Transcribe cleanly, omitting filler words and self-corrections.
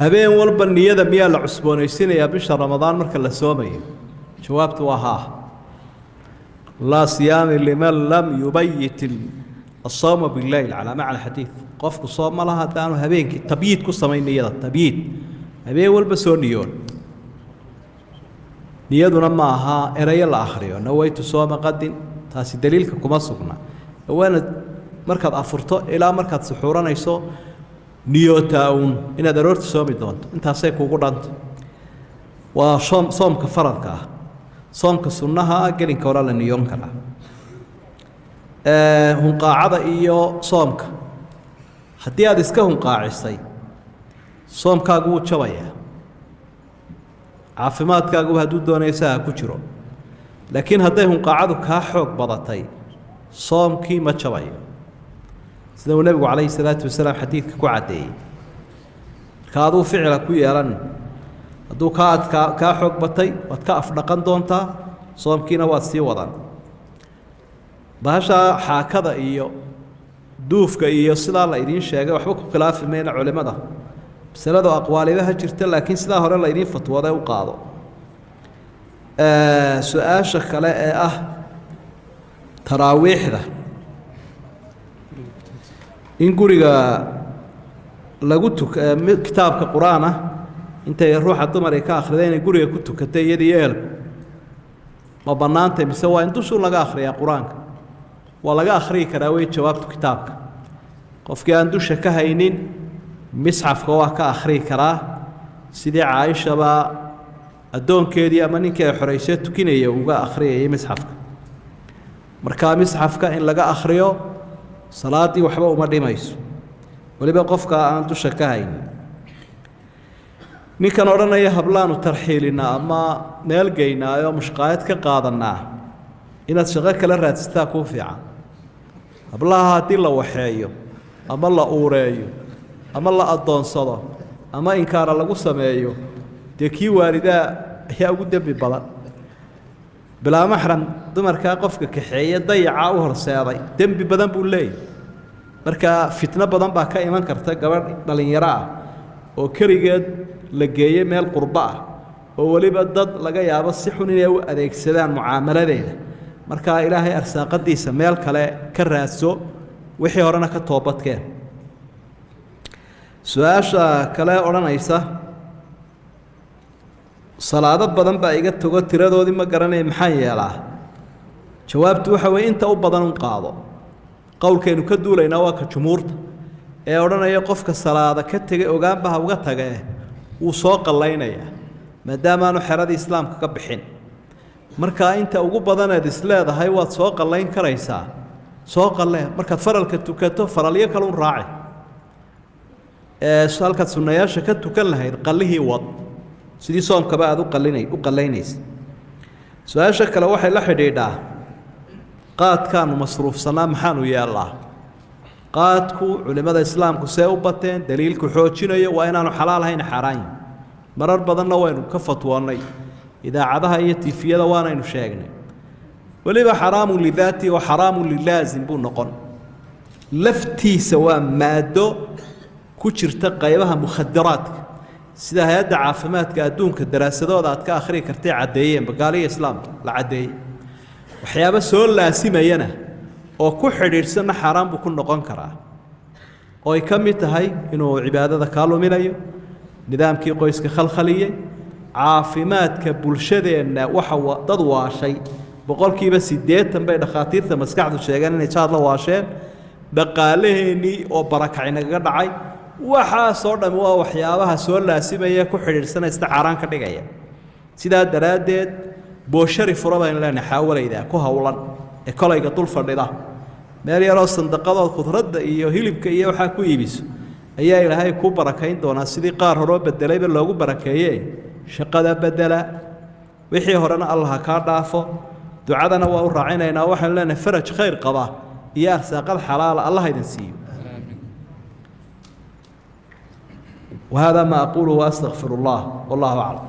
habeen walba niyada miyaa la cusboonaysiinayaa bisha ramadaan marka la soomayo jawaabtu waa haa la siyaami liman lam yubayit الصوم بالليل على معنى الحديث قفك صوم لها دانو هبينك تبييت كسمين نيدا تبييت هبين والبسون نيون نيادنا معها إريا الآخرين نويت صوم قد تاسي دليلك كما سقنا وانا مركز أفرطو إلى مركز سحورنا يسو نيوتاون إن ضرورة صوم دونت انت هسيكو قرانت وصوم كفرضك صوم كسنها قلن كورا لنيون كلا hunqaacada iyo soomka haddii aad iska hunqaacisay soomkaagu wuu jabayaa caafimaadkaagu hadduu doonaysa ha ku jiro laakiin hadday hunqaacadu kaa xoog badatay soomkii ma jabayo sida uu nebigu calayhi salaatu wasalaam xadiidka ku caddeeyey marka aduu ficila ku yeelan hadduu kaa xoog batay waad ka afdhaqan doontaa soomkiina waad sii wadan bahasha xaakada iyo duufka iyo sidaa la idiin sheegay waxba ku khilaafi mayna culimada masaladu aqwaalidaha jirta laakiin sidaa hore la idiin fatwooday u qaado su-aasha kale ee ah taraawiixda in guriga lagu kitaabka qur-aan ah intay ruuxa dumar ay ka akhriday inay guriga ku tukatay iyadii eelku ma bannaantay mise waa in dushuu laga akhriyaa qur-aanka waa laga akhriyi karaa wey jawaabtu kitaabka qofkii aan dusha ka haynin misxafka waa ka akhriyi karaa sidii caaishaba addoonkeedii ama ninkii ay xoraysee tukinaya uga akhriyayay misxafka markaa misxafka in laga akhriyo salaaddii waxba uma dhimayso weliba qofka aan dusha ka haynin ninkan odhanaya hablaanu tarxiilinaa ama meelgeynaayo mushqaayad ka qaadanaa inaad shaqo kala raadsataa kuu fiican hablaha haddii la waxeeyo ama la uureeyo ama la addoonsado ama inkaara lagu sameeyo dee kii waalidaa ayaa ugu dembi badan bilaa maxram dumarkaa qofka kaxeeye dayacaa u horseeday dembi badan buu leeyahy marka fitno badan baa ka iman karta gabadh dhallinyaro ah oo keligeed la geeyey meel qurbo ah oo weliba dad laga yaabo si xun inay u adeegsadaan mucaamaladeeda markaa ilaahay arsaaqadiisa meel kale ka raadso wixii horena ka toobadkeen su-aasha kale odhanaysa salaado badan baa iga tago tiradoodii ma garanaya maxaan yeelaa jawaabtu waxa weeye inta u badan un qaado qowlkaynu ka duulaynaa waa ka jumhuurta ee odhanaya qofka salaada ka tegay ogaanba ha uga tagee wuu soo qallaynayaa maadaamaanu xeradii islaamka ka bixin markaa inta ugu badaneed isleedahay waad soo qallayn karaysaa soo qallee markaad faralka tukato faralyo kale un raaci halkaad sunnayaasha ka tukan lahayd qallihii wad sidii soomkaba aad u qallaynaysa su-aasha kale waxay la xidhiidhaa qaadkaanu masruufsanaa maxaanu yeellaa qaadku culimmada islaamku see u bateen daliilku xoojinayo waa inaanu xalaal ahayn xaaraan marar badanna waynu ka fatwoonnay idaacadaha iyo tiifiyada waanaynu sheegnay weliba xaraamun lidaati wa xaraamun lilaazim buu noqon laftiisa waa maado ku jirta qaybaha mukhadaraadka sida hay-adda caafimaadka adduunka daraasadooda aad ka akhriyi kartay caddeeyeen bagaaliya islaamka la caddeeyey waxyaabo soo laasimayana oo ku xidhiidhsanna xaaraan buu ku noqon karaa oo ay ka mid tahay inuu cibaadada kaa luminayo nidaamkii qoyska khalkhaliyey caafimaadka bulshadeenna waxa dad waashay boqolkiiba 80 bay dhakhaatiirta maskaxdu sheegeen inay jaad la waasheen dhaqaalaheennii oo barakac inagaga dhacay waxaasoo dhammi waa waxyaabaha soo laasimaya ku xidhiidhsanaysta xaaraan ka dhigaya sidaa daraaddeed booshari fura baynu leenahay xaawalayda ku howlan ee kolayga dul fadhida meel yaroo sandaqadood khudradda iyo hilibka iyo waxaa ku iibiso ayaa ilaahay ku barakayn doonaa sidii qaar horoo bedelayba loogu barakeeyey shaqada bedela wixii horena allah kaa dhaafo ducadana waa u raacinaynaa waxaan leenahay faraj khayr qaba iyo arsaaqad xalaala allah idin siiyo وهذا ما أقوله وأستغفر الله والله أعلم